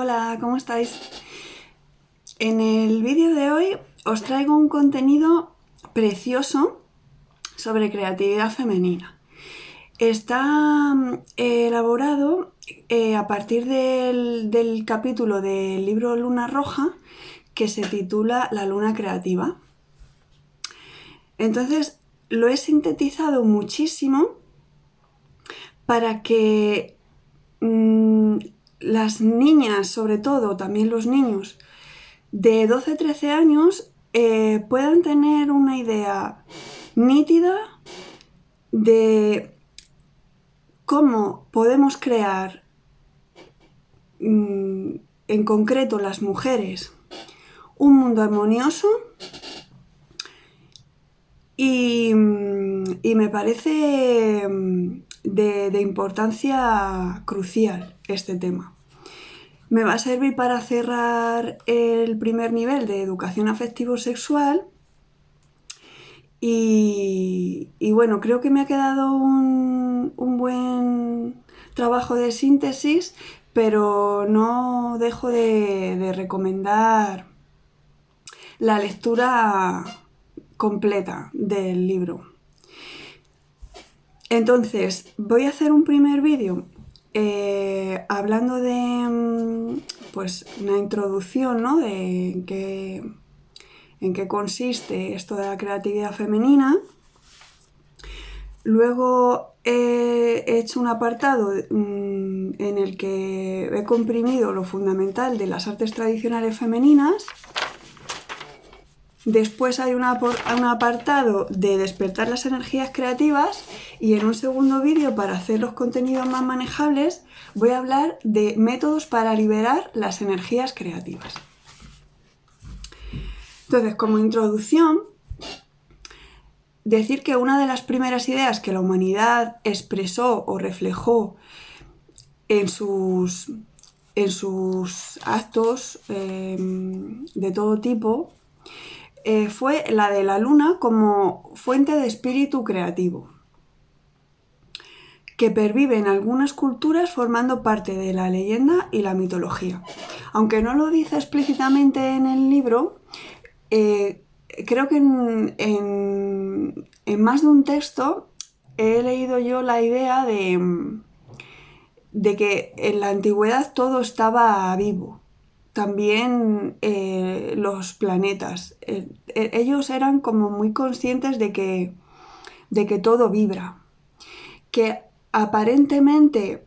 Hola, ¿cómo estáis? En el vídeo de hoy os traigo un contenido precioso sobre creatividad femenina. Está elaborado a partir del capítulo del libro Luna Roja que se titula La Luna Creativa. Entonces lo he sintetizado muchísimo para que las niñas, sobre todo, también los niños de 12-13 años puedan tener una idea nítida de cómo podemos crear, en concreto las mujeres, un mundo armonioso y me parece de importancia crucial este tema. Me va a servir para cerrar el primer nivel de educación afectivo-sexual y bueno, creo que me ha quedado un buen trabajo de síntesis, pero no dejo de recomendar la lectura completa del libro. Entonces, voy a hacer un primer vídeo hablando de pues una introducción, ¿no? De en qué consiste esto de la creatividad femenina. Luego he hecho un apartado en el que he comprimido lo fundamental de las artes tradicionales femeninas. Después hay un apartado de despertar las energías creativas y en un segundo vídeo, para hacer los contenidos más manejables, voy a hablar de métodos para liberar las energías creativas. Entonces, como introducción, decir que una de las primeras ideas que la humanidad expresó o reflejó en sus actos de todo tipo fue la de la luna como fuente de espíritu creativo, que pervive en algunas culturas formando parte de la leyenda y la mitología. Aunque no lo dice explícitamente en el libro, creo que en más de un texto he leído yo la idea de que en la antigüedad todo estaba vivo. También los planetas. Ellos eran como muy conscientes de que todo vibra. Que aparentemente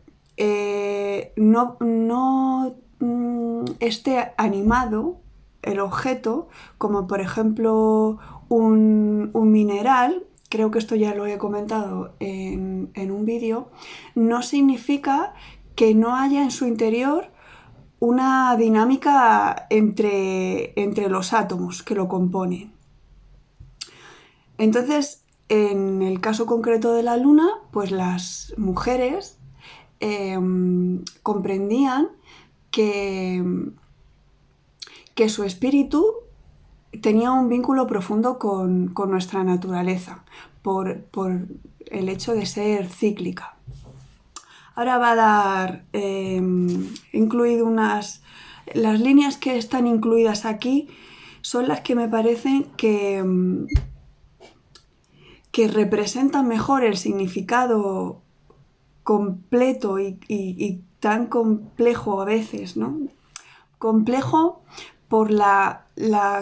no esté animado el objeto, como por ejemplo un mineral, creo que esto ya lo he comentado en un vídeo, no significa que no haya en su interior una dinámica entre los átomos que lo componen. Entonces, en el caso concreto de la luna, pues las mujeres comprendían que su espíritu tenía un vínculo profundo con nuestra naturaleza, por el hecho de ser cíclica. Ahora va a dar incluido las líneas que están incluidas aquí son las que me parecen que representan mejor el significado completo y tan complejo a veces, ¿no? Complejo por la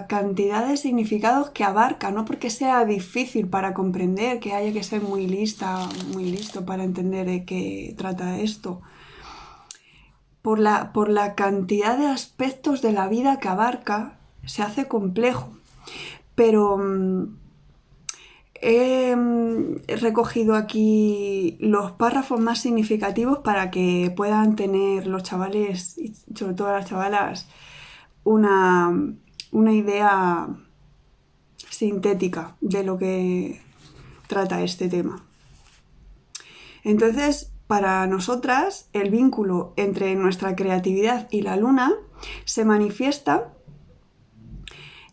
cantidad de significados que abarca, no porque sea difícil para comprender, que haya que ser muy lista, muy listo para entender de qué trata esto. Por la cantidad de aspectos de la vida que abarca, se hace complejo. Pero he recogido aquí los párrafos más significativos para que puedan tener los chavales, y sobre todo las chavalas, una idea sintética de lo que trata este tema. Entonces, para nosotras, el vínculo entre nuestra creatividad y la luna se manifiesta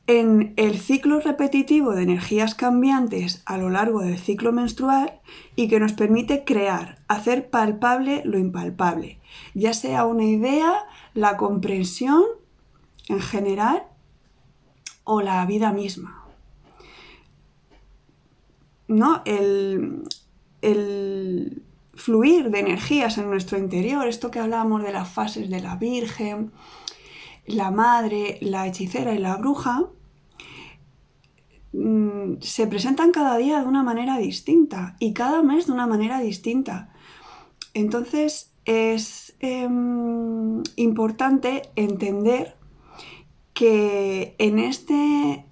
en el ciclo repetitivo de energías cambiantes a lo largo del ciclo menstrual y que nos permite crear, hacer palpable lo impalpable, ya sea una idea, la comprensión en general o la vida misma. ¿No? El fluir de energías en nuestro interior, esto que hablábamos de las fases de la Virgen, la Madre, la Hechicera y la Bruja, se presentan cada día de una manera distinta y cada mes de una manera distinta. Entonces es importante entender que en este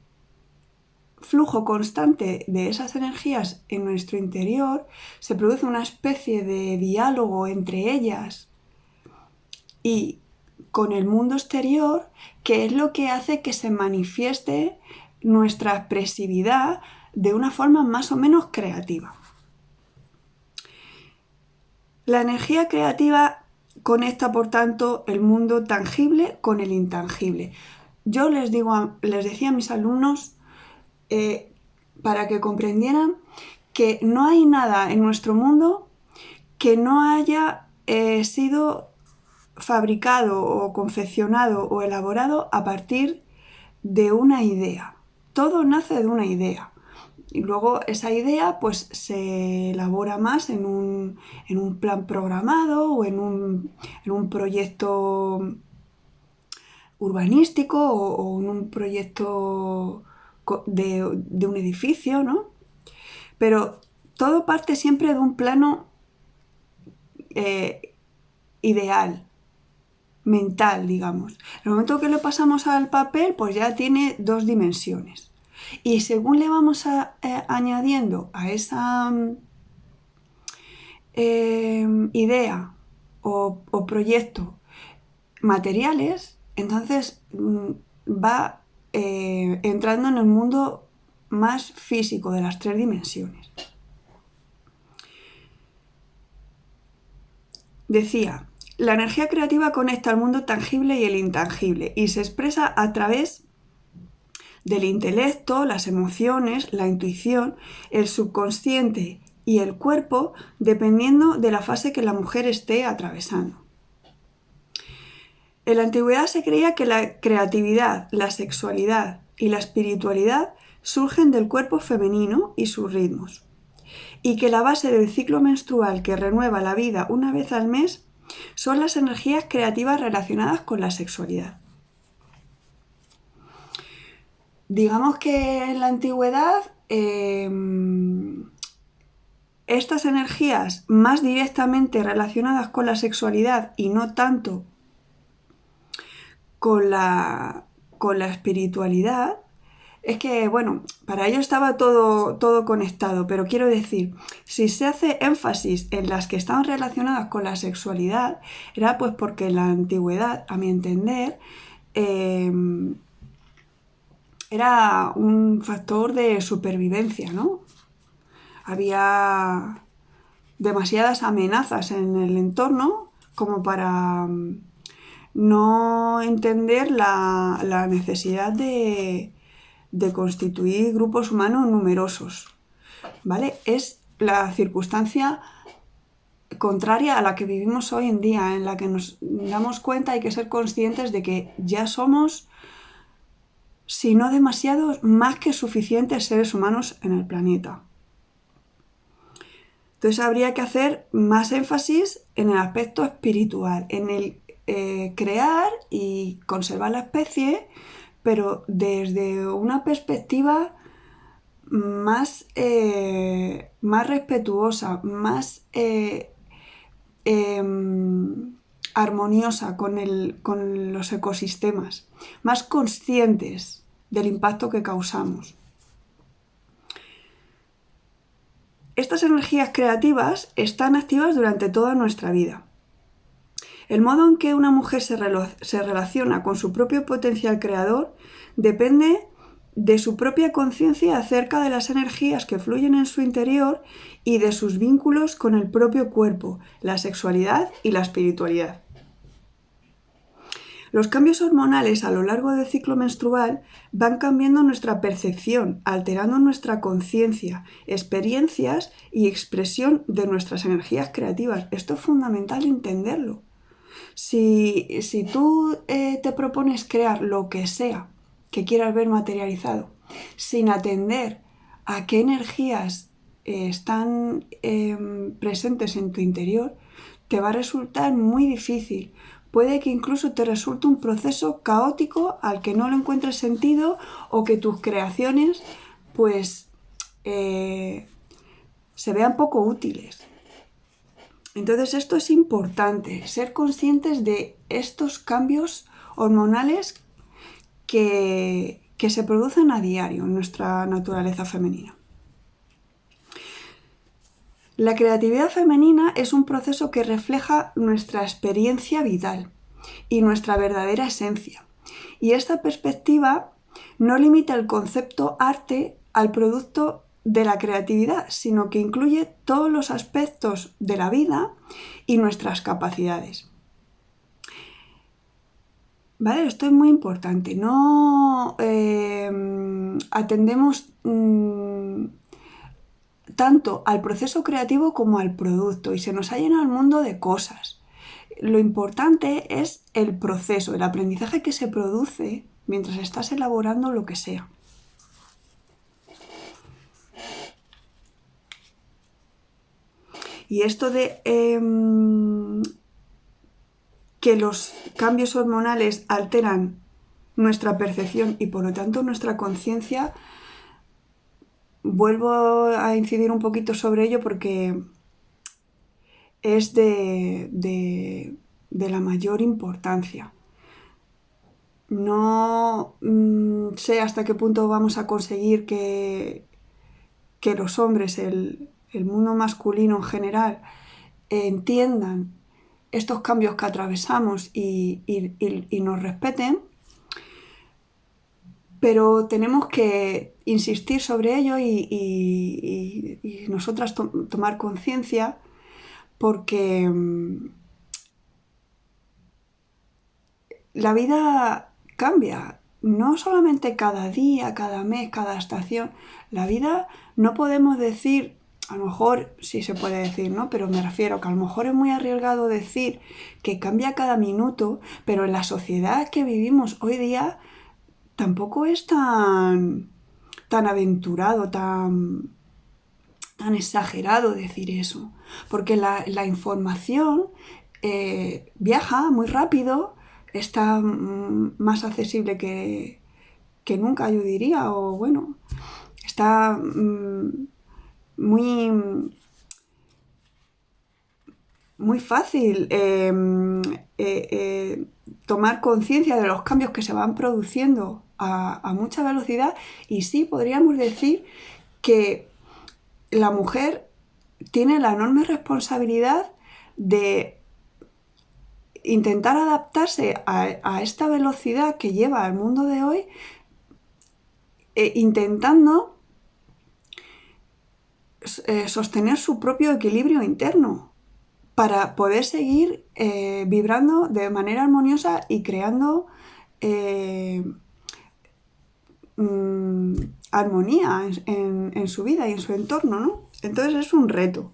flujo constante de esas energías en nuestro interior se produce una especie de diálogo entre ellas y con el mundo exterior, que es lo que hace que se manifieste nuestra expresividad de una forma más o menos creativa. La energía creativa conecta, por tanto, el mundo tangible con el intangible. Yo les decía a mis alumnos, para que comprendieran que no hay nada en nuestro mundo que no haya sido fabricado o confeccionado o elaborado a partir de una idea. Todo nace de una idea y luego esa idea pues se elabora más en un plan programado o en un proyecto urbanístico o en un proyecto de un edificio, ¿no? Pero todo parte siempre de un plano ideal, mental, digamos. En el momento que lo pasamos al papel, pues ya tiene 2 dimensiones. Y según le vamos añadiendo a esa idea o proyecto materiales, entonces va entrando en el mundo más físico de las 3 dimensiones. Decía, la energía creativa conecta el mundo tangible y el intangible y se expresa a través del intelecto, las emociones, la intuición, el subconsciente y el cuerpo, dependiendo de la fase que la mujer esté atravesando. En la antigüedad se creía que la creatividad, la sexualidad y la espiritualidad surgen del cuerpo femenino y sus ritmos, y que la base del ciclo menstrual que renueva la vida una vez al mes son las energías creativas relacionadas con la sexualidad. Digamos que en la antigüedad estas energías más directamente relacionadas con la sexualidad y no tanto con la espiritualidad, es que, bueno, para ello estaba todo conectado, pero quiero decir, si se hace énfasis en las que estaban relacionadas con la sexualidad, era pues porque en la antigüedad, a mi entender, era un factor de supervivencia, ¿no? Había demasiadas amenazas en el entorno como para no entender la necesidad de constituir grupos humanos numerosos, ¿vale? Es la circunstancia contraria a la que vivimos hoy en día, en la que nos damos cuenta, hay que ser conscientes de que ya somos, si no demasiados, más que suficientes seres humanos en el planeta. Entonces habría que hacer más énfasis en el aspecto espiritual, en el crear y conservar la especie, pero desde una perspectiva más respetuosa, más armoniosa con los ecosistemas, más conscientes del impacto que causamos. Estas energías creativas están activas durante toda nuestra vida. El modo en que una mujer se relaciona con su propio potencial creador depende de su propia conciencia acerca de las energías que fluyen en su interior y de sus vínculos con el propio cuerpo, la sexualidad y la espiritualidad. Los cambios hormonales a lo largo del ciclo menstrual van cambiando nuestra percepción, alterando nuestra conciencia, experiencias y expresión de nuestras energías creativas. Esto es fundamental entenderlo. Si tú te propones crear lo que sea que quieras ver materializado, sin atender a qué energías están presentes en tu interior, te va a resultar muy difícil. Puede que incluso te resulte un proceso caótico al que no le encuentres sentido o que tus creaciones pues se vean poco útiles. Entonces esto es importante, ser conscientes de estos cambios hormonales que se producen a diario en nuestra naturaleza femenina. La creatividad femenina es un proceso que refleja nuestra experiencia vital y nuestra verdadera esencia. Y esta perspectiva no limita el concepto arte al producto de la creatividad, sino que incluye todos los aspectos de la vida y nuestras capacidades. ¿Vale? Esto es muy importante. No atendemos tanto al proceso creativo como al producto y se nos ha llenado el mundo de cosas. Lo importante es el proceso, el aprendizaje que se produce mientras estás elaborando lo que sea. Y esto de que los cambios hormonales alteran nuestra percepción y por lo tanto nuestra conciencia, vuelvo a incidir un poquito sobre ello porque es de la mayor importancia. No sé hasta qué punto vamos a conseguir que los hombres, el mundo masculino en general, entiendan estos cambios que atravesamos y nos respeten, pero tenemos que insistir sobre ello y nosotras tomar conciencia porque la vida cambia, no solamente cada día, cada mes, cada estación. La vida no podemos decir, a lo mejor sí se puede decir, ¿no? Pero me refiero que a lo mejor es muy arriesgado decir que cambia cada minuto, pero en la sociedad que vivimos hoy día tampoco es tan aventurado, tan exagerado decir eso, porque la información viaja muy rápido, está más accesible que nunca, yo diría, o bueno, está muy fácil tomar conciencia de los cambios que se van produciendo a mucha velocidad y sí podríamos decir que la mujer tiene la enorme responsabilidad de intentar adaptarse a esta velocidad que lleva el mundo de hoy, intentando sostener su propio equilibrio interno para poder seguir vibrando de manera armoniosa y creando armonía en su vida y en su entorno, ¿no? Entonces es un reto.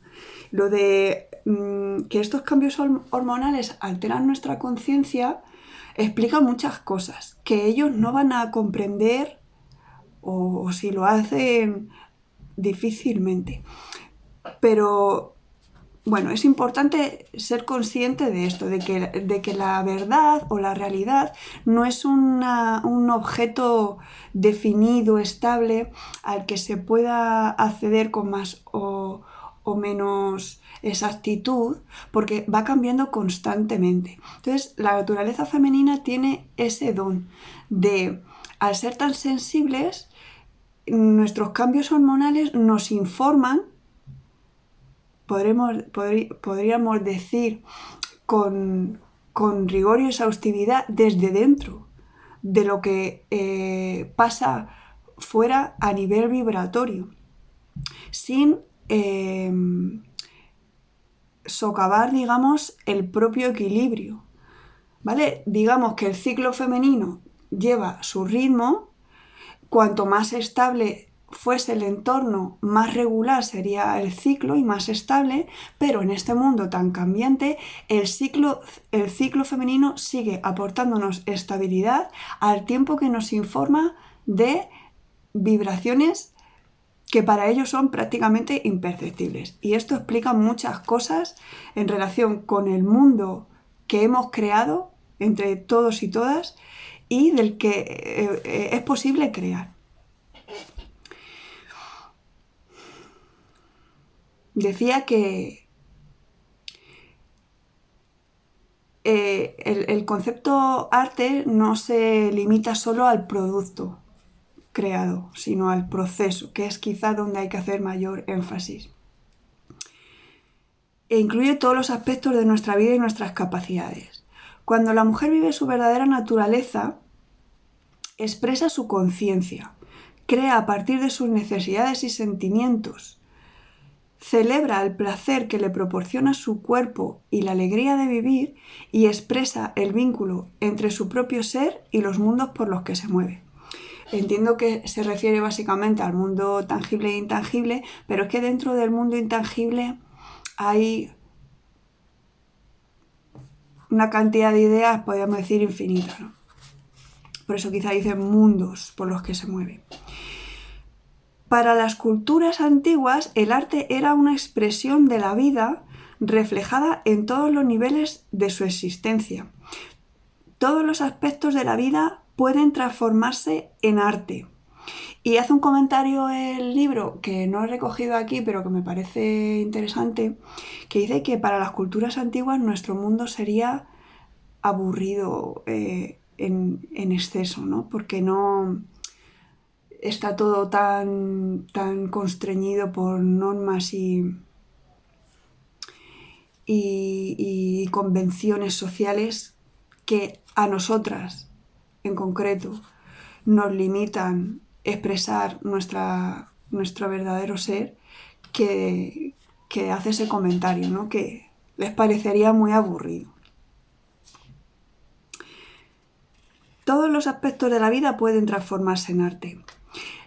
Lo de que estos cambios hormonales alteran nuestra conciencia explica muchas cosas que ellos no van a comprender o si lo hacen difícilmente. Pero bueno, es importante ser consciente de esto, de que la verdad o la realidad no es un objeto definido, estable, al que se pueda acceder con más o menos exactitud, porque va cambiando constantemente. Entonces, la naturaleza femenina tiene ese don de, al ser tan sensibles, nuestros cambios hormonales nos informan, podríamos decir con rigor y exhaustividad desde dentro de lo que pasa fuera a nivel vibratorio, sin socavar, digamos, el propio equilibrio. ¿vale? Digamos que el ciclo femenino lleva su ritmo, cuanto más estable fuese el entorno, más regular sería el ciclo y más estable, pero en este mundo tan cambiante, el ciclo femenino sigue aportándonos estabilidad al tiempo que nos informa de vibraciones que para ellos son prácticamente imperceptibles. Y esto explica muchas cosas en relación con el mundo que hemos creado entre todos y todas y del que es posible crear. Decía que el concepto arte no se limita solo al producto creado, sino al proceso, que es quizá donde hay que hacer mayor énfasis. E incluye todos los aspectos de nuestra vida y nuestras capacidades. Cuando la mujer vive su verdadera naturaleza, expresa su conciencia, crea a partir de sus necesidades y sentimientos, celebra el placer que le proporciona su cuerpo y la alegría de vivir y expresa el vínculo entre su propio ser y los mundos por los que se mueve. Entiendo que se refiere básicamente al mundo tangible e intangible, pero es que dentro del mundo intangible hay una cantidad de ideas, podríamos decir, infinitas, ¿no? Por eso quizá dicen mundos por los que se mueve. Para las culturas antiguas, el arte era una expresión de la vida reflejada en todos los niveles de su existencia. Todos los aspectos de la vida pueden transformarse en arte. Y hace un comentario el libro, que no he recogido aquí, pero que me parece interesante, que dice que para las culturas antiguas nuestro mundo sería aburrido en exceso, ¿no? Porque no está todo tan constreñido por normas y convenciones sociales que a nosotras, en concreto, nos limitan expresar nuestro verdadero ser, que hace ese comentario, ¿no? Que les parecería muy aburrido. Todos los aspectos de la vida pueden transformarse en arte.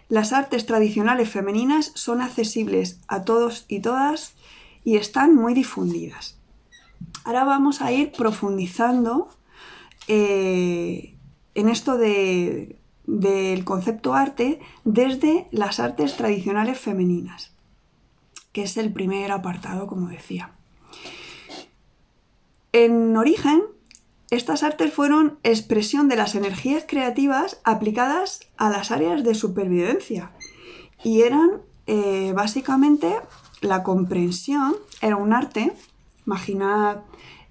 Las artes tradicionales femeninas son accesibles a todos y todas y están muy difundidas. Ahora vamos a ir profundizando en esto del concepto arte desde las artes tradicionales femeninas, que es el primer apartado, como decía. En origen, estas artes fueron expresión de las energías creativas aplicadas a las áreas de supervivencia y eran básicamente la comprensión, era un arte. Imaginad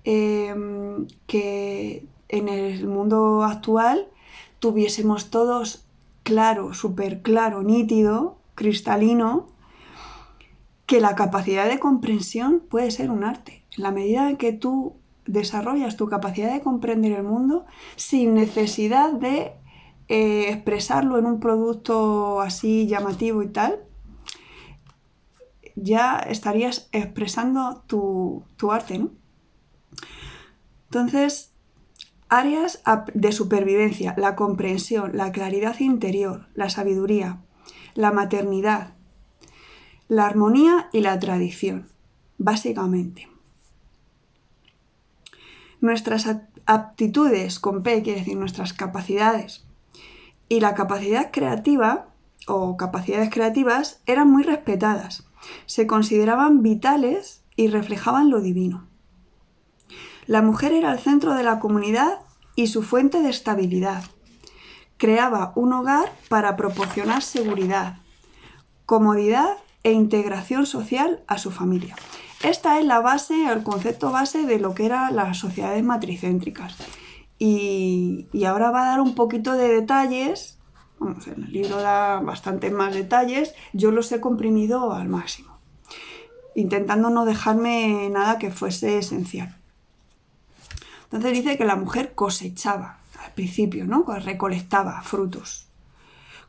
que en el mundo actual tuviésemos todos claro, súper claro, nítido, cristalino, que la capacidad de comprensión puede ser un arte. En la medida en que tú desarrollas tu capacidad de comprender el mundo sin necesidad de expresarlo en un producto así llamativo y tal, ya estarías expresando tu arte, ¿no? Entonces, áreas de supervivencia: la comprensión, la claridad interior, la sabiduría, la maternidad, la armonía y la tradición, básicamente. Nuestras aptitudes con P, quiere decir nuestras capacidades, y la capacidad creativa o capacidades creativas eran muy respetadas. Se consideraban vitales y reflejaban lo divino. La mujer era el centro de la comunidad y su fuente de estabilidad. Creaba un hogar para proporcionar seguridad, comodidad e integración social a su familia. Esta es la base, el concepto base de lo que eran las sociedades matricéntricas. Y ahora va a dar un poquito de detalles. Vamos, en el libro da bastantes más detalles. Yo los he comprimido al máximo, intentando no dejarme nada que fuese esencial. Entonces dice que la mujer cosechaba al principio, ¿no? Recolectaba frutos.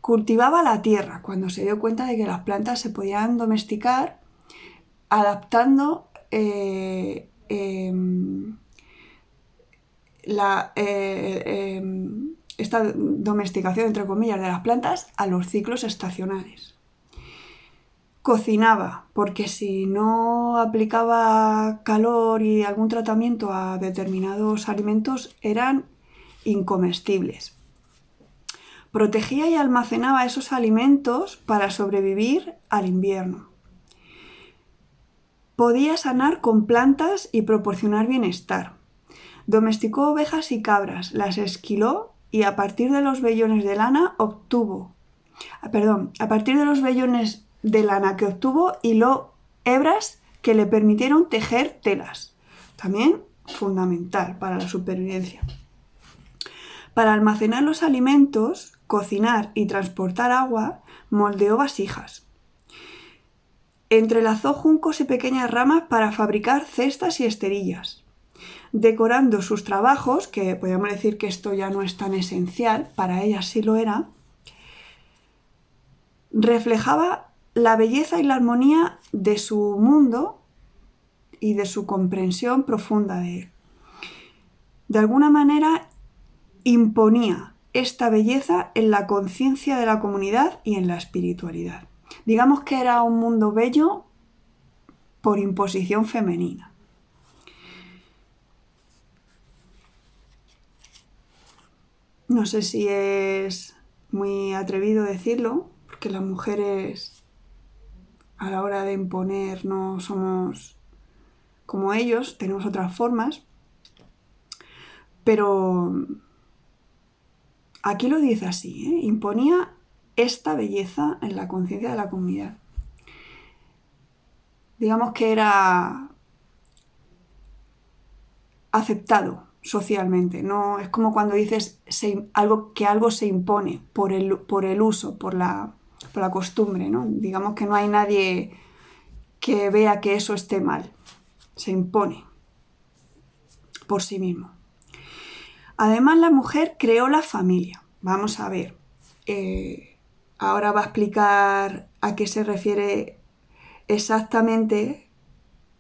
Cultivaba la tierra cuando se dio cuenta de que las plantas se podían domesticar adaptando esta domesticación, entre comillas, de las plantas a los ciclos estacionales. Cocinaba, porque si no aplicaba calor y algún tratamiento a determinados alimentos eran incomestibles. Protegía y almacenaba esos alimentos para sobrevivir al invierno. Podía sanar con plantas y proporcionar bienestar. Domesticó ovejas y cabras, las esquiló y a partir de los vellones de lana que obtuvo hiló hebras que le permitieron tejer telas. También fundamental para la supervivencia. Para almacenar los alimentos, cocinar y transportar agua, moldeó vasijas. Entrelazó juncos y pequeñas ramas para fabricar cestas y esterillas. Decorando sus trabajos, que podríamos decir que esto ya no es tan esencial, para ella sí lo era, reflejaba la belleza y la armonía de su mundo y de su comprensión profunda de él. De alguna manera imponía esta belleza en la conciencia de la comunidad y en la espiritualidad. Digamos que era un mundo bello por imposición femenina. No sé si es muy atrevido decirlo, porque las mujeres a la hora de imponer no somos como ellos, tenemos otras formas, pero aquí lo dice así, ¿eh? Imponía esta belleza en la conciencia de la comunidad. Digamos que era aceptado socialmente, no es como cuando dices que algo se impone por el uso, por la costumbre, ¿no? Digamos que no hay nadie que vea que eso esté mal, se impone por sí mismo. Además, la mujer creó la familia. Vamos a ver, ahora va a explicar a qué se refiere exactamente,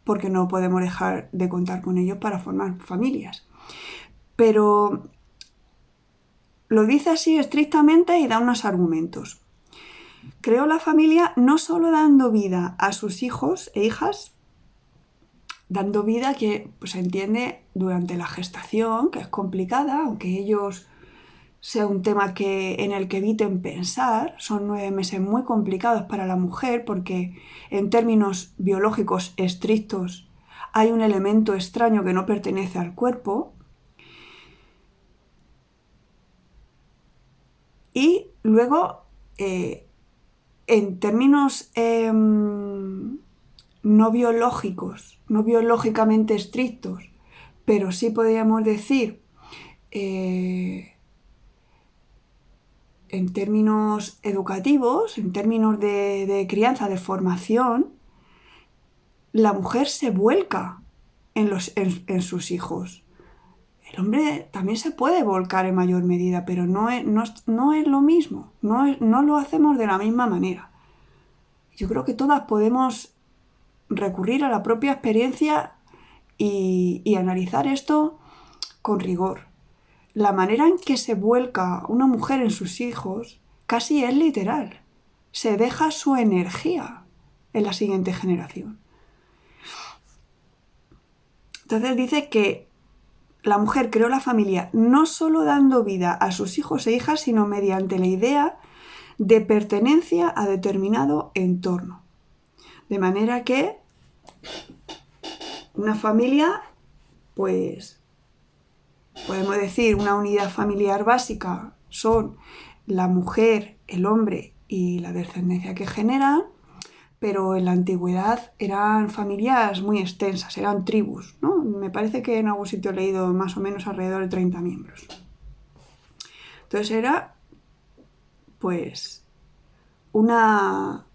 porque no podemos dejar de contar con ellos para formar familias. Pero lo dice así estrictamente y da unos argumentos. Creó la familia no solo dando vida a sus hijos e hijas, dando vida que se entiende durante la gestación, que es complicada, aunque ellos sea un tema en el que eviten pensar. Son 9 meses muy complicados para la mujer porque en términos biológicos estrictos hay un elemento extraño que no pertenece al cuerpo. Y luego, en términos no biológicos, no biológicamente estrictos, pero sí podríamos decir en términos educativos, en términos de crianza, de formación, la mujer se vuelca en sus hijos. El hombre también se puede volcar en mayor medida, pero no es lo mismo, no lo hacemos de la misma manera. Yo creo que todas podemos recurrir a la propia experiencia y analizar esto con rigor. La manera en que se vuelca una mujer en sus hijos casi es literal. Se deja su energía en la siguiente generación. Entonces dice que la mujer creó la familia no solo dando vida a sus hijos e hijas, sino mediante la idea de pertenencia a determinado entorno. De manera que una familia, pues podemos decir una unidad familiar básica son la mujer, el hombre y la descendencia que generan, pero en la antigüedad eran familias muy extensas, eran tribus, ¿no? Me parece que en algún sitio he leído más o menos alrededor de 30 miembros. Entonces era, pues, una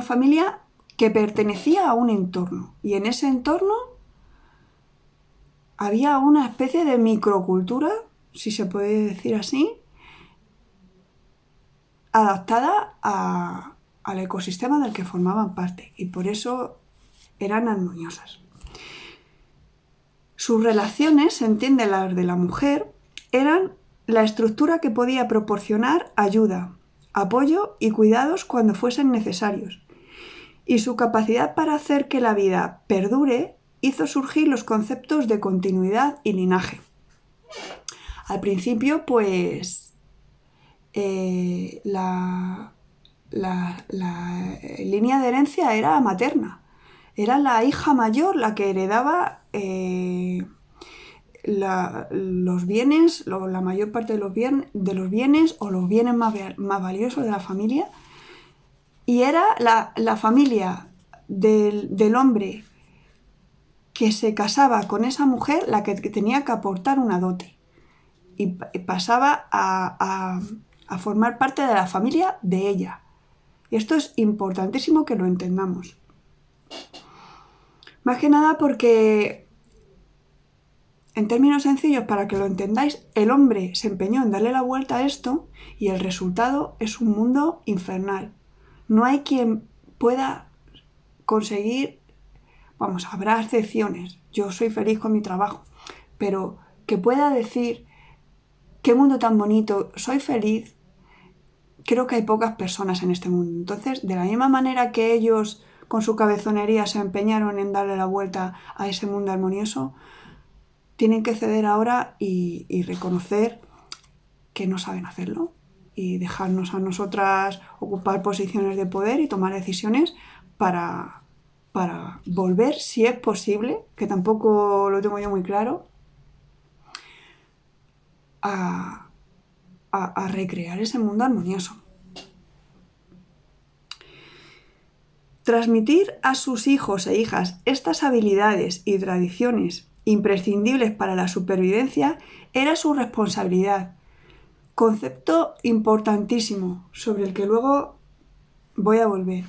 familia que pertenecía a un entorno, y en ese entorno había una especie de microcultura, si se puede decir así, adaptada al ecosistema del que formaban parte, y por eso eran armoniosas. Sus relaciones, se entiende las de la mujer, eran la estructura que podía proporcionar ayuda, apoyo y cuidados cuando fuesen necesarios. Y su capacidad para hacer que la vida perdure hizo surgir los conceptos de continuidad y linaje. Al principio, pues, la línea de herencia era materna. Era la hija mayor la que heredaba los bienes, la mayor parte de los bienes o los bienes más valiosos de la familia. Y era la familia del hombre que se casaba con esa mujer la que tenía que aportar una dote. Y pasaba a formar parte de la familia de ella. Y esto es importantísimo que lo entendamos. Más que nada porque, en términos sencillos, para que lo entendáis, el hombre se empeñó en darle la vuelta a esto y el resultado es un mundo infernal. No hay quien pueda conseguir, habrá excepciones, yo soy feliz con mi trabajo, pero que pueda decir qué mundo tan bonito, soy feliz, creo que hay pocas personas en este mundo. Entonces, de la misma manera que ellos con su cabezonería se empeñaron en darle la vuelta a ese mundo armonioso, tienen que ceder ahora y reconocer que no saben hacerlo y dejarnos a nosotras ocupar posiciones de poder y tomar decisiones para volver, si es posible, que tampoco lo tengo yo muy claro, a recrear ese mundo armonioso. Transmitir a sus hijos e hijas estas habilidades y tradiciones imprescindibles para la supervivencia era su responsabilidad. Concepto importantísimo, sobre el que luego voy a volver.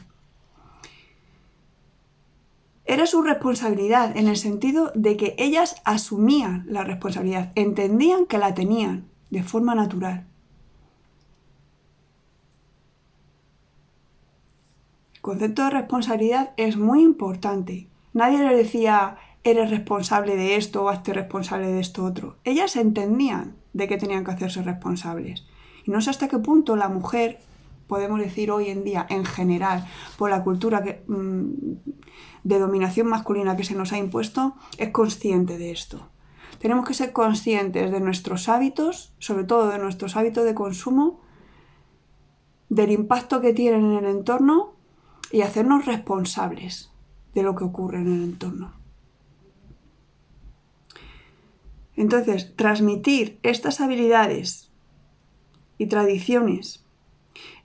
Era su responsabilidad en el sentido de que ellas asumían la responsabilidad, entendían que la tenían de forma natural. El concepto de responsabilidad es muy importante. Nadie les decía, eres responsable de esto o hazte responsable de esto otro. Ellas entendían de que tenían que hacerse responsables. Y no sé hasta qué punto la mujer, podemos decir hoy en día, en general, por la cultura de dominación masculina que se nos ha impuesto, es consciente de esto. Tenemos que ser conscientes de nuestros hábitos, sobre todo de nuestros hábitos de consumo, del impacto que tienen en el entorno y hacernos responsables de lo que ocurre en el entorno. Entonces, transmitir estas habilidades y tradiciones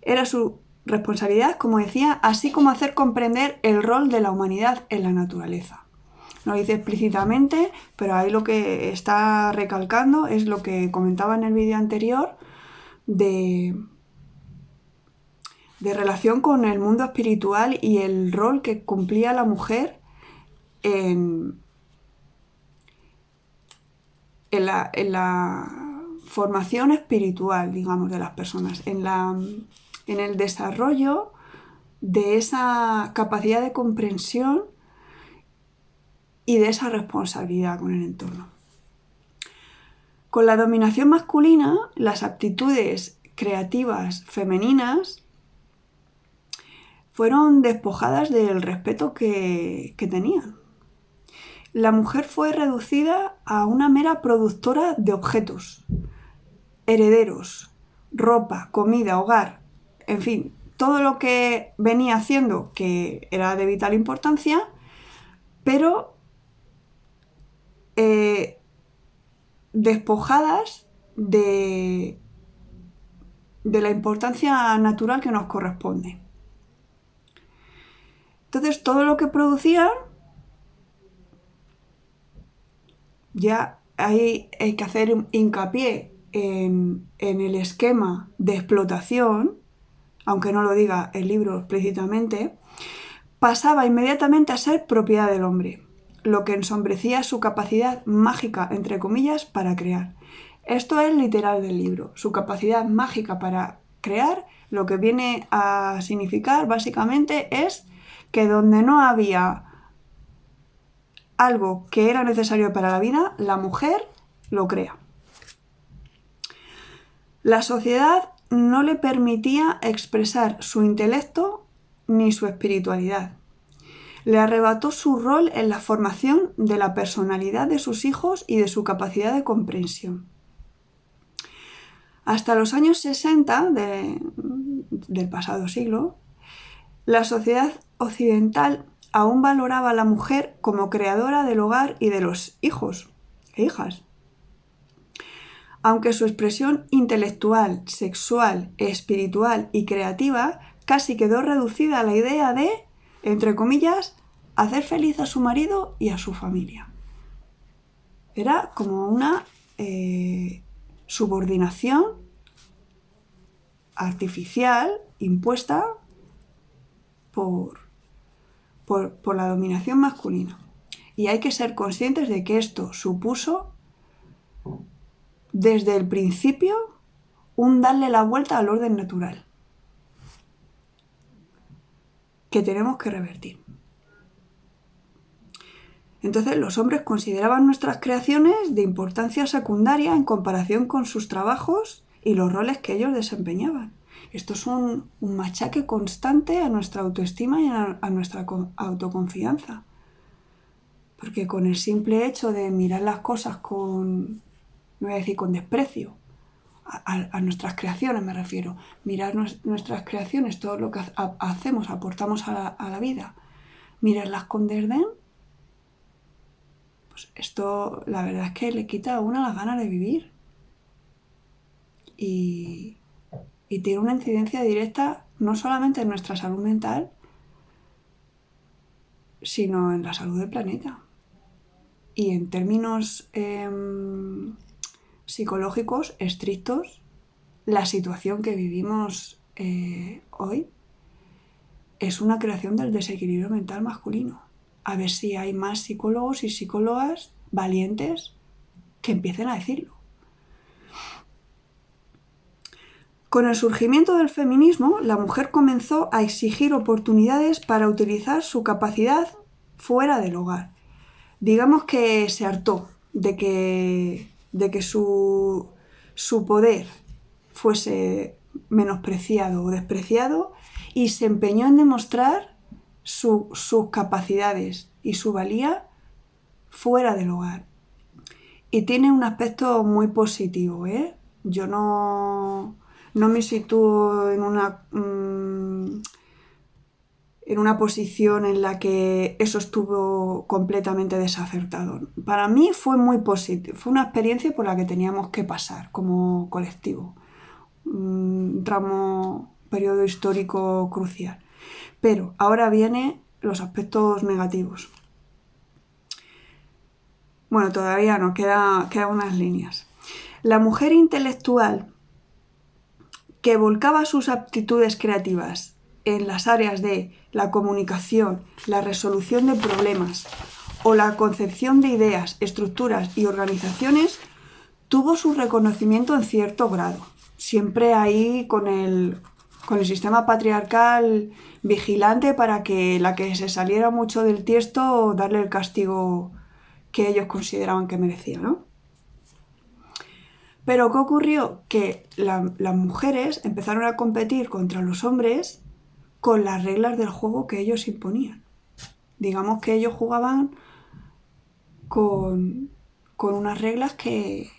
era su responsabilidad, como decía, así como hacer comprender el rol de la humanidad en la naturaleza. No lo dice explícitamente, pero ahí lo que está recalcando es lo que comentaba en el vídeo anterior de relación con el mundo espiritual y el rol que cumplía la mujer en la formación espiritual, digamos, de las personas, en el desarrollo de esa capacidad de comprensión y de esa responsabilidad con el entorno. Con la dominación masculina, las aptitudes creativas femeninas fueron despojadas del respeto que tenían. La mujer fue reducida a una mera productora de objetos, herederos, ropa, comida, hogar, en fin, todo lo que venía haciendo que era de vital importancia, pero despojadas de la importancia natural que nos corresponde. Entonces, todo lo que producían, ya hay que hacer hincapié en el esquema de explotación, aunque no lo diga el libro explícitamente, pasaba inmediatamente a ser propiedad del hombre, lo que ensombrecía su capacidad mágica, entre comillas, para crear. Esto es literal del libro, su capacidad mágica para crear, lo que viene a significar básicamente es que donde no había algo que era necesario para la vida, la mujer lo crea. La sociedad no le permitía expresar su intelecto ni su espiritualidad. Le arrebató su rol en la formación de la personalidad de sus hijos y de su capacidad de comprensión. Hasta los años 60 del pasado siglo, la sociedad occidental aún valoraba a la mujer como creadora del hogar y de los hijos e hijas. Aunque su expresión intelectual, sexual, espiritual y creativa casi quedó reducida a la idea de, entre comillas, hacer feliz a su marido y a su familia. Era como una subordinación artificial impuesta por la dominación masculina. Y hay que ser conscientes de que esto supuso desde el principio un darle la vuelta al orden natural que tenemos que revertir. Entonces los hombres consideraban nuestras creaciones de importancia secundaria en comparación con sus trabajos y los roles que ellos desempeñaban. Esto es un machaque constante a nuestra autoestima y a nuestra autoconfianza. Porque con el simple hecho de mirar las cosas con, no voy a decir con desprecio, a nuestras creaciones me refiero, mirar nuestras creaciones, todo lo que hacemos, aportamos a la vida, mirarlas con desdén, pues esto la verdad es que le quita a uno las ganas de vivir. Y tiene una incidencia directa no solamente en nuestra salud mental, sino en la salud del planeta. Y en términos psicológicos estrictos, la situación que vivimos hoy es una creación del desequilibrio mental masculino. A ver si hay más psicólogos y psicólogas valientes que empiecen a decirlo. Con el surgimiento del feminismo, la mujer comenzó a exigir oportunidades para utilizar su capacidad fuera del hogar. Digamos que se hartó de que su poder fuese menospreciado o despreciado y se empeñó en demostrar sus capacidades y su valía fuera del hogar. Y tiene un aspecto muy positivo, ¿eh? Yo no me sitúo en una posición en la que eso estuvo completamente desacertado. Para mí fue muy positivo, fue una experiencia por la que teníamos que pasar como colectivo. Un periodo histórico crucial. Pero ahora vienen los aspectos negativos. Bueno, todavía no, quedan unas líneas. La mujer intelectual que volcaba sus aptitudes creativas en las áreas de la comunicación, la resolución de problemas o la concepción de ideas, estructuras y organizaciones, tuvo su reconocimiento en cierto grado. Siempre ahí con el sistema patriarcal vigilante para que la que se saliera mucho del tiesto, darle el castigo que ellos consideraban que merecía, ¿no? Pero ¿qué ocurrió? Que las mujeres empezaron a competir contra los hombres con las reglas del juego que ellos imponían. Digamos que ellos jugaban con unas reglas que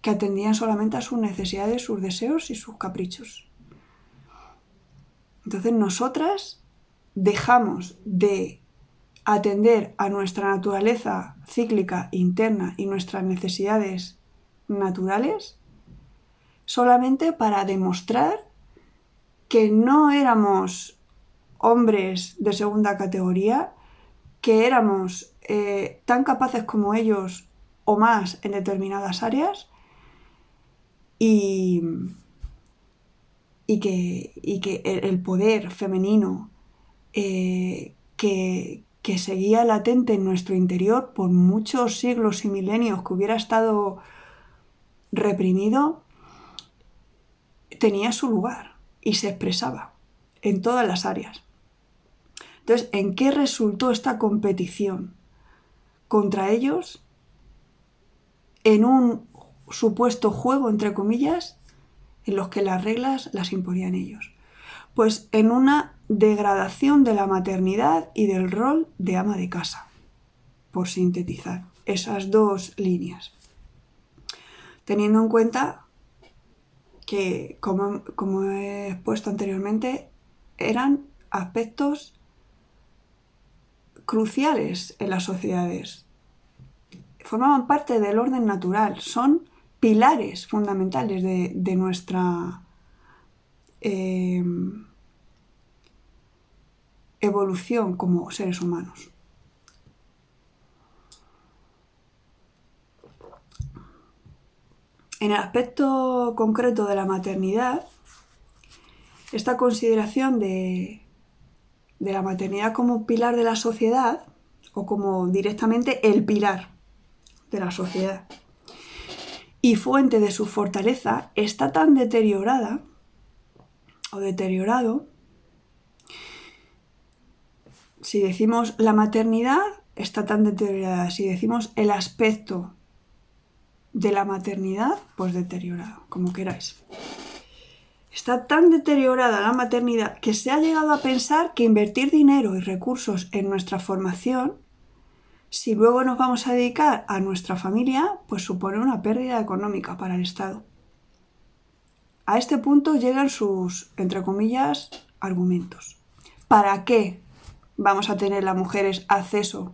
atendían solamente a sus necesidades, sus deseos y sus caprichos. Entonces nosotras dejamos de atender a nuestra naturaleza cíclica interna y nuestras necesidades naturales solamente para demostrar que no éramos hombres de segunda categoría, que éramos tan capaces como ellos o más en determinadas áreas y que el poder femenino que seguía latente en nuestro interior por muchos siglos y milenios que hubiera estado reprimido, tenía su lugar y se expresaba en todas las áreas. Entonces, ¿en qué resultó esta competición? contra ellos en un supuesto juego, entre comillas, en los que las reglas las imponían ellos. Pues en una degradación de la maternidad y del rol de ama de casa, por sintetizar esas dos líneas. Teniendo en cuenta que, como he expuesto anteriormente, eran aspectos cruciales en las sociedades. Formaban parte del orden natural, son pilares fundamentales de nuestra evolución como seres humanos. En el aspecto concreto de la maternidad, esta consideración de la maternidad como pilar de la sociedad, o como directamente el pilar de la sociedad, y fuente de su fortaleza, está tan deteriorada o deteriorado. Si decimos la maternidad, está tan deteriorada. Si decimos el aspecto de la maternidad, pues deteriorado, como queráis. Está tan deteriorada la maternidad que se ha llegado a pensar que invertir dinero y recursos en nuestra formación, si luego nos vamos a dedicar a nuestra familia, pues supone una pérdida económica para el Estado. A este punto llegan sus, entre comillas, argumentos. ¿Para qué vamos a tener las mujeres acceso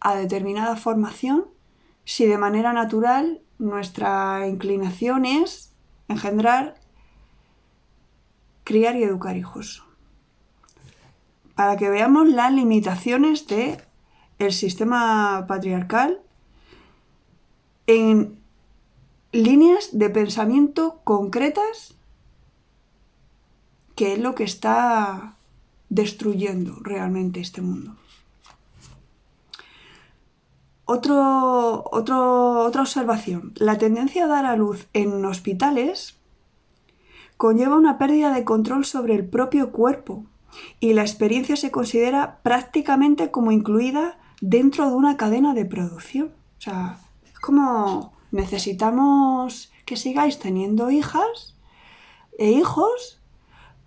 a determinada formación si de manera natural nuestra inclinación es engendrar, criar y educar hijos? Para que veamos las limitaciones del sistema patriarcal en líneas de pensamiento concretas, que es lo que está destruyendo realmente este mundo. Otra observación. La tendencia a dar a luz en hospitales conlleva una pérdida de control sobre el propio cuerpo y la experiencia se considera prácticamente como incluida dentro de una cadena de producción. O sea, es como necesitamos que sigáis teniendo hijas e hijos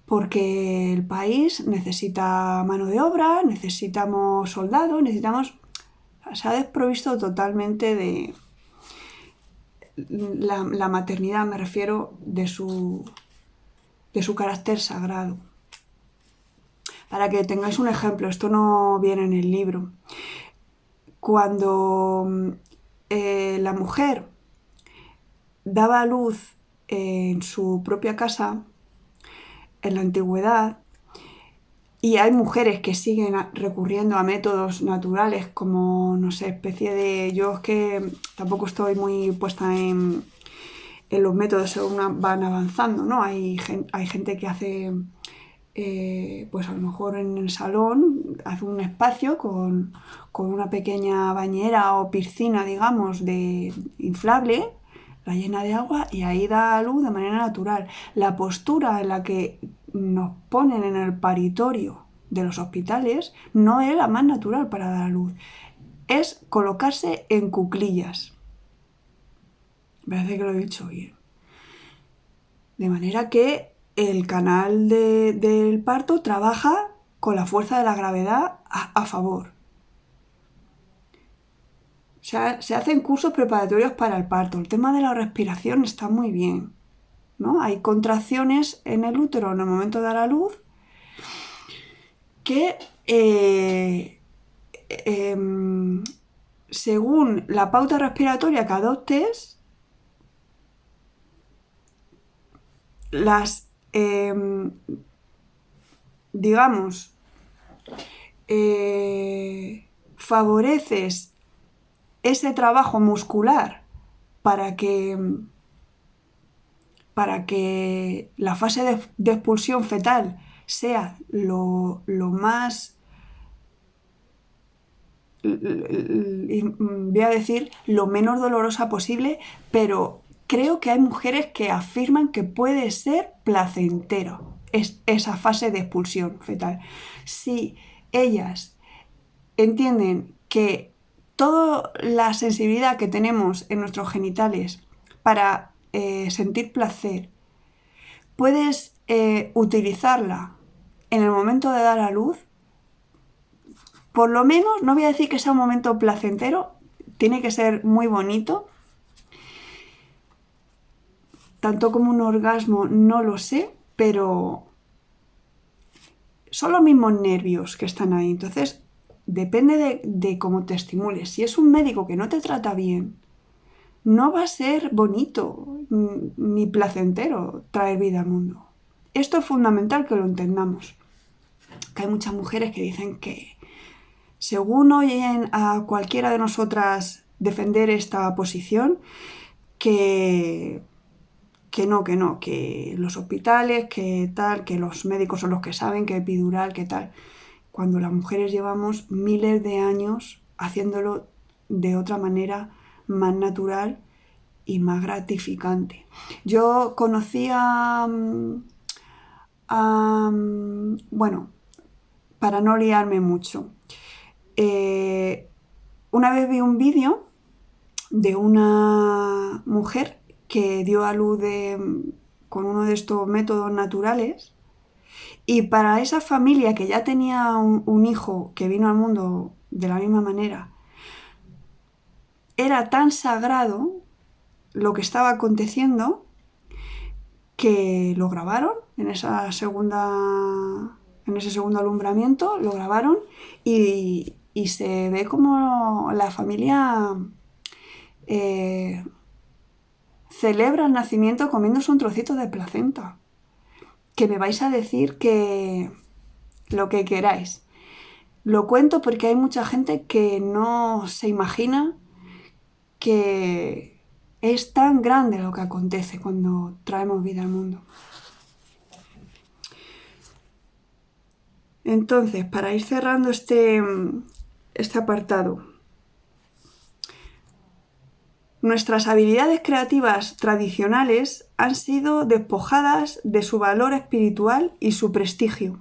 porque el país necesita mano de obra, necesitamos soldados, se ha desprovisto totalmente de la maternidad, me refiero, de su carácter sagrado. Para que tengáis un ejemplo, esto no viene en el libro. Cuando la mujer daba a luz en su propia casa, en la antigüedad, y hay mujeres que siguen recurriendo a métodos naturales como, no sé, especie de... Yo es que tampoco estoy muy puesta en los métodos según van avanzando, ¿no? Hay gente que hace, pues a lo mejor en el salón, hace un espacio con una pequeña bañera o piscina, digamos, de inflable, la llena de agua y ahí da a luz de manera natural. La postura en la que nos ponen en el paritorio de los hospitales no es la más natural para dar a luz. Es colocarse en cuclillas. Me parece que lo he dicho bien. De manera que el canal del parto trabaja con la fuerza de la gravedad a favor. O sea, se hacen cursos preparatorios para el parto. El tema de la respiración está muy bien, ¿no? Hay contracciones en el útero en el momento de dar a luz que según la pauta respiratoria que adoptes, las, favoreces ese trabajo muscular para que la fase de expulsión fetal sea lo más, voy a decir, lo menos dolorosa posible, pero creo que hay mujeres que afirman que puede ser placentero esa fase de expulsión fetal. Si ellas entienden que toda la sensibilidad que tenemos en nuestros genitales para sentir placer, puedes utilizarla en el momento de dar a luz. Por lo menos, no voy a decir que sea un momento placentero, tiene que ser muy bonito. Tanto como un orgasmo, no lo sé, pero son los mismos nervios que están ahí. Entonces, depende de cómo te estimules. Si es un médico que no te trata bien, no va a ser bonito ni placentero traer vida al mundo. Esto es fundamental que lo entendamos. Que hay muchas mujeres que dicen que según oyen a cualquiera de nosotras defender esta posición, que no, que los hospitales, que tal, que los médicos son los que saben, que epidural, que tal. Cuando las mujeres llevamos miles de años haciéndolo de otra manera más natural y más gratificante. Yo conocí bueno, para no liarme mucho, una vez vi un vídeo de una mujer que dio a luz con uno de estos métodos naturales, y para esa familia que ya tenía un hijo que vino al mundo de la misma manera, era tan sagrado lo que estaba aconteciendo que lo grabaron en ese segundo alumbramiento, lo grabaron y se ve como la familia celebra el nacimiento comiéndose un trocito de placenta. Que me vais a decir que lo que queráis. Lo cuento porque hay mucha gente que no se imagina que es tan grande lo que acontece cuando traemos vida al mundo. Entonces, para ir cerrando este apartado, nuestras habilidades creativas tradicionales han sido despojadas de su valor espiritual y su prestigio,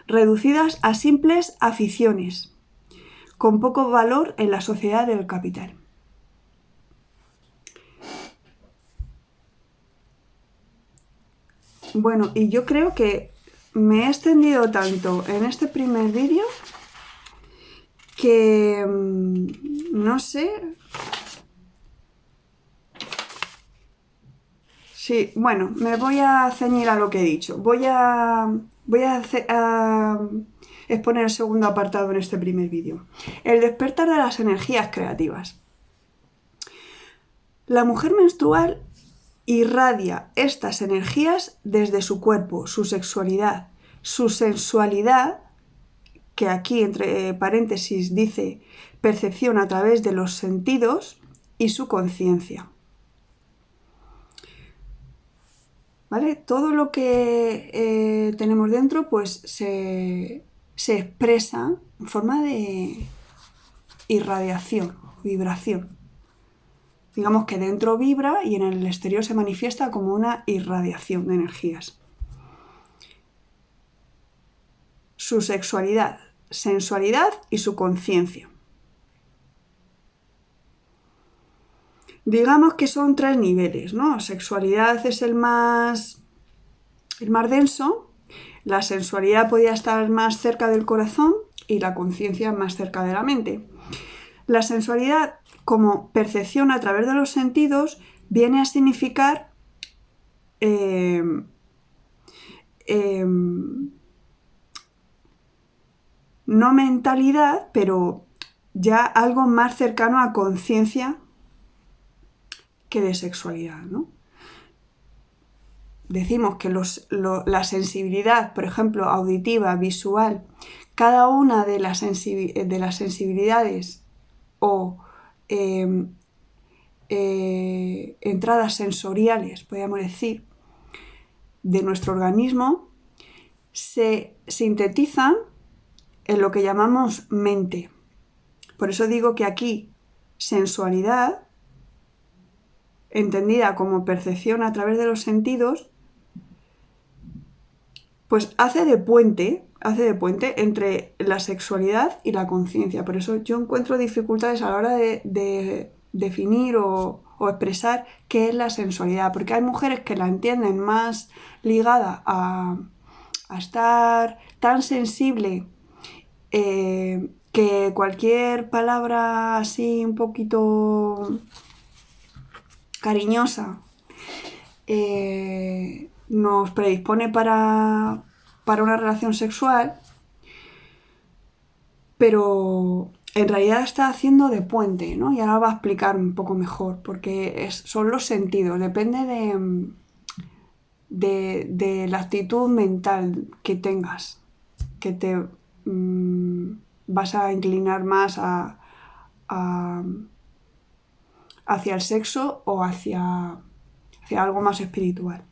reducidas a simples aficiones, con poco valor en la sociedad del capital. Bueno, y yo creo que me he extendido tanto en este primer vídeo que no sé. Sí, bueno, me voy a ceñir a lo que he dicho. Voy a exponer el segundo apartado en este primer vídeo. El despertar de las energías creativas. La mujer menstrual irradia estas energías desde su cuerpo, su sexualidad, su sensualidad, que aquí entre paréntesis dice percepción a través de los sentidos, y su conciencia. ¿Vale? Todo lo que tenemos dentro pues se expresa en forma de irradiación, vibración. Digamos que dentro vibra y en el exterior se manifiesta como una irradiación de energías. Su sexualidad, sensualidad y su conciencia. Digamos que son 3 niveles, ¿no? Sexualidad es el más denso, la sensualidad podría estar más cerca del corazón y la conciencia más cerca de la mente. La sensualidad, como percepción a través de los sentidos, viene a significar no mentalidad, pero ya algo más cercano a conciencia que de sexualidad, ¿no? Decimos que la sensibilidad, por ejemplo, auditiva, visual, cada una de las sensibilidades o entradas sensoriales, podríamos decir, de nuestro organismo, se sintetizan en lo que llamamos mente. Por eso digo que aquí sensualidad, entendida como percepción a través de los sentidos, pues hace de puente hace de puente entre la sexualidad y la conciencia. Por eso yo encuentro dificultades a la hora de definir o expresar qué es la sensualidad, porque hay mujeres que la entienden más ligada a estar tan sensible que cualquier palabra así un poquito cariñosa nos predispone para una relación sexual, pero en realidad está haciendo de puente, ¿no? Y ahora va a explicar un poco mejor, porque son los sentidos, depende de la actitud mental que tengas, que te vas a inclinar más hacia el sexo o hacia algo más espiritual.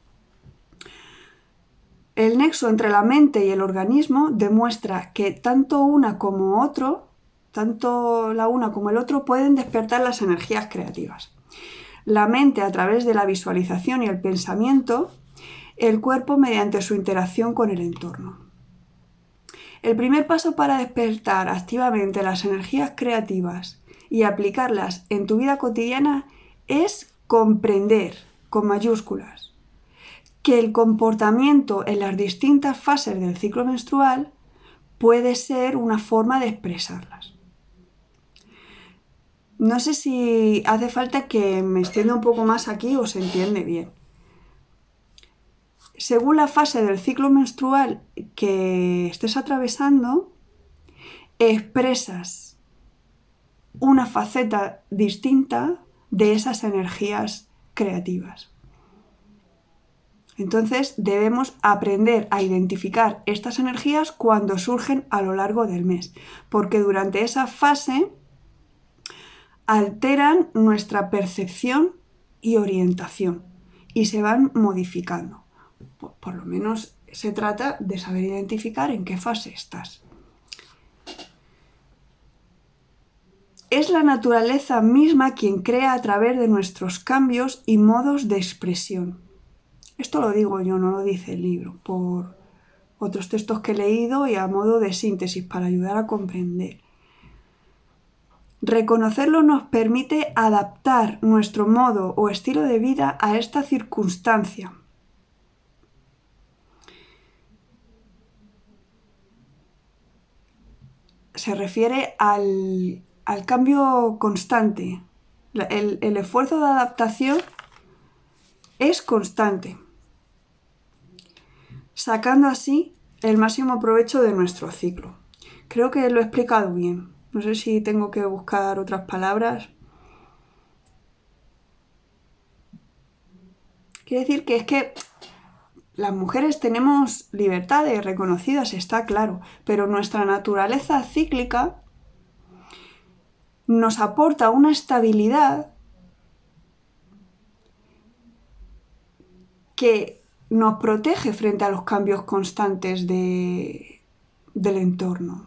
El nexo entre la mente y el organismo demuestra que tanto una como otro, tanto la una como el otro, pueden despertar las energías creativas. La mente a través de la visualización y el pensamiento, el cuerpo mediante su interacción con el entorno. El primer paso para despertar activamente las energías creativas y aplicarlas en tu vida cotidiana es comprender, con mayúsculas, que el comportamiento en las distintas fases del ciclo menstrual puede ser una forma de expresarlas. No sé si hace falta que me extienda un poco más aquí o se entiende bien. Según la fase del ciclo menstrual que estés atravesando, expresas una faceta distinta de esas energías creativas. Entonces debemos aprender a identificar estas energías cuando surgen a lo largo del mes, porque durante esa fase alteran nuestra percepción y orientación y se van modificando. Por lo menos se trata de saber identificar en qué fase estás. Es la naturaleza misma quien crea a través de nuestros cambios y modos de expresión. Esto lo digo yo, no lo dice el libro, por otros textos que he leído y a modo de síntesis para ayudar a comprender. Reconocerlo nos permite adaptar nuestro modo o estilo de vida a esta circunstancia. Se refiere al cambio constante. El esfuerzo de adaptación es constante, sacando así el máximo provecho de nuestro ciclo. Creo que lo he explicado bien. No sé si tengo que buscar otras palabras. Quiere decir que es que las mujeres tenemos libertades reconocidas, está claro, pero nuestra naturaleza cíclica nos aporta una estabilidad que nos protege frente a los cambios constantes del entorno.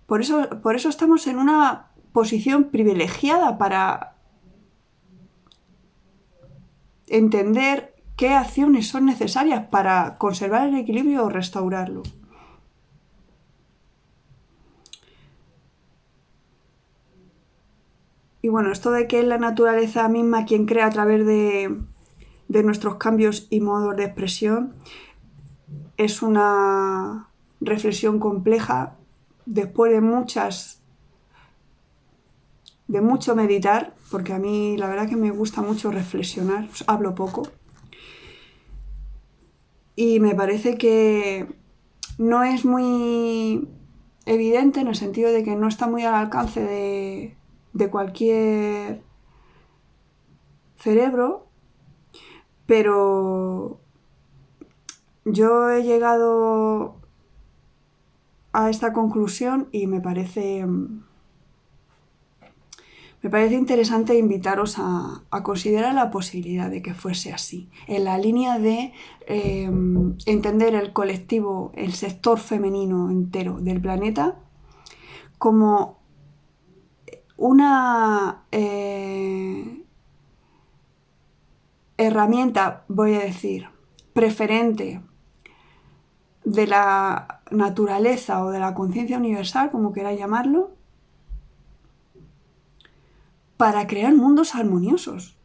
Por eso estamos en una posición privilegiada para entender qué acciones son necesarias para conservar el equilibrio o restaurarlo. Y bueno, esto de que es la naturaleza misma quien crea a través de nuestros cambios y modos de expresión es una reflexión compleja después de mucho meditar, porque a mí la verdad que me gusta mucho reflexionar, hablo poco, y me parece que no es muy evidente en el sentido de que no está muy al alcance de cualquier cerebro, pero yo he llegado a esta conclusión y me parece interesante invitaros a considerar la posibilidad de que fuese así, en la línea de entender el colectivo, el sector femenino entero del planeta como una herramienta, voy a decir, preferente de la naturaleza o de la conciencia universal, como queráis llamarlo, para crear mundos armoniosos,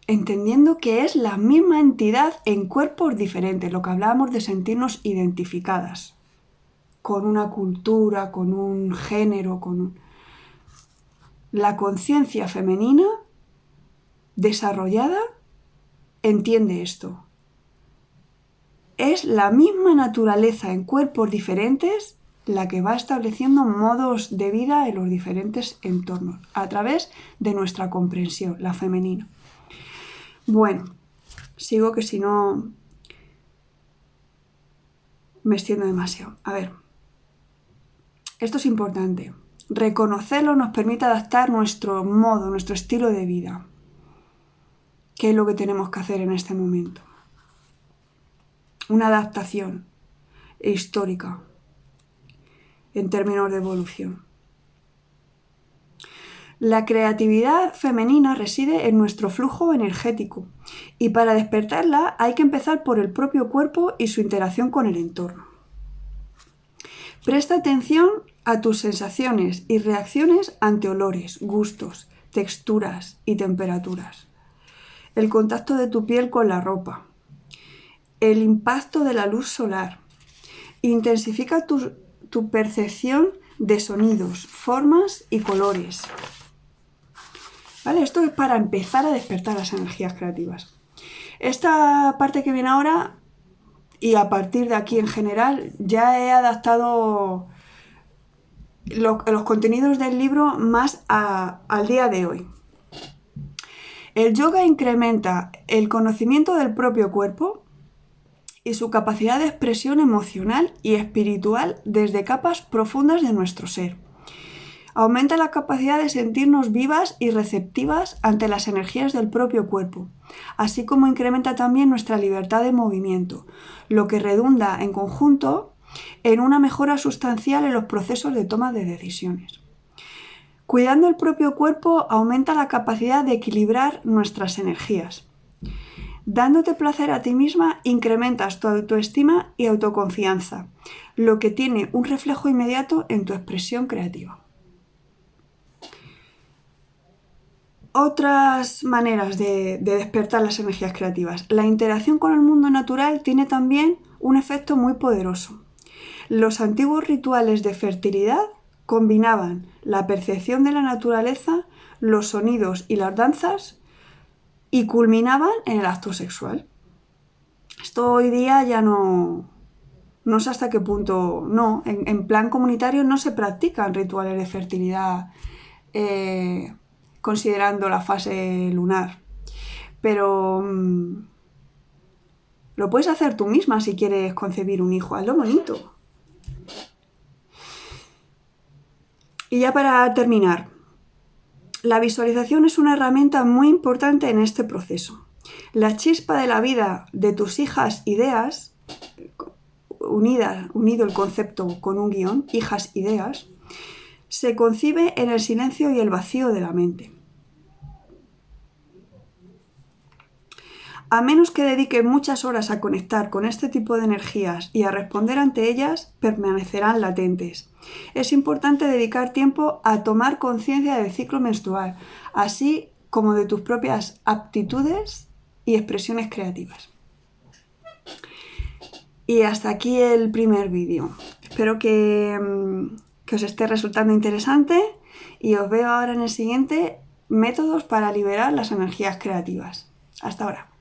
entendiendo que es la misma entidad en cuerpos diferentes, lo que hablábamos de sentirnos identificadas con una cultura, con un género, La conciencia femenina desarrollada entiende esto. Es la misma naturaleza en cuerpos diferentes la que va estableciendo modos de vida en los diferentes entornos, a través de nuestra comprensión, la femenina. Bueno, sigo que si no me extiendo demasiado. A ver, esto es importante. Reconocerlo nos permite adaptar nuestro modo, nuestro estilo de vida. ¿Qué es lo que tenemos que hacer en este momento? Una adaptación histórica en términos de evolución. La creatividad femenina reside en nuestro flujo energético y para despertarla hay que empezar por el propio cuerpo y su interacción con el entorno. Presta atención a tus sensaciones y reacciones ante olores, gustos, texturas y temperaturas. El contacto de tu piel con la ropa. El impacto de la luz solar. Intensifica tu percepción de sonidos, formas y colores. ¿Vale? Esto es para empezar a despertar las energías creativas. Esta parte que viene ahora, y a partir de aquí en general, ya he adaptado los contenidos del libro más al día de hoy. El yoga incrementa el conocimiento del propio cuerpo y su capacidad de expresión emocional y espiritual desde capas profundas de nuestro ser. Aumenta la capacidad de sentirnos vivas y receptivas ante las energías del propio cuerpo, así como incrementa también nuestra libertad de movimiento, lo que redunda en conjunto en una mejora sustancial en los procesos de toma de decisiones. Cuidando el propio cuerpo aumenta la capacidad de equilibrar nuestras energías. Dándote placer a ti misma, incrementas tu autoestima y autoconfianza, lo que tiene un reflejo inmediato en tu expresión creativa. Otras maneras de despertar las energías creativas. La interacción con el mundo natural tiene también un efecto muy poderoso. Los antiguos rituales de fertilidad combinaban la percepción de la naturaleza, los sonidos y las danzas y culminaban en el acto sexual. Esto hoy día ya no sé hasta qué punto, no, en plan comunitario no se practican rituales de fertilidad considerando la fase lunar, pero lo puedes hacer tú misma si quieres concebir un hijo, hazlo bonito. Y ya para terminar, la visualización es una herramienta muy importante en este proceso. La chispa de la vida de tus hijas ideas, unido el concepto con un guión, hijas ideas, se concibe en el silencio y el vacío de la mente. A menos que dediques muchas horas a conectar con este tipo de energías y a responder ante ellas, permanecerán latentes. Es importante dedicar tiempo a tomar conciencia del ciclo menstrual, así como de tus propias aptitudes y expresiones creativas. Y hasta aquí el primer vídeo. Espero que os esté resultando interesante y os veo ahora en el siguiente, métodos para liberar las energías creativas. Hasta ahora.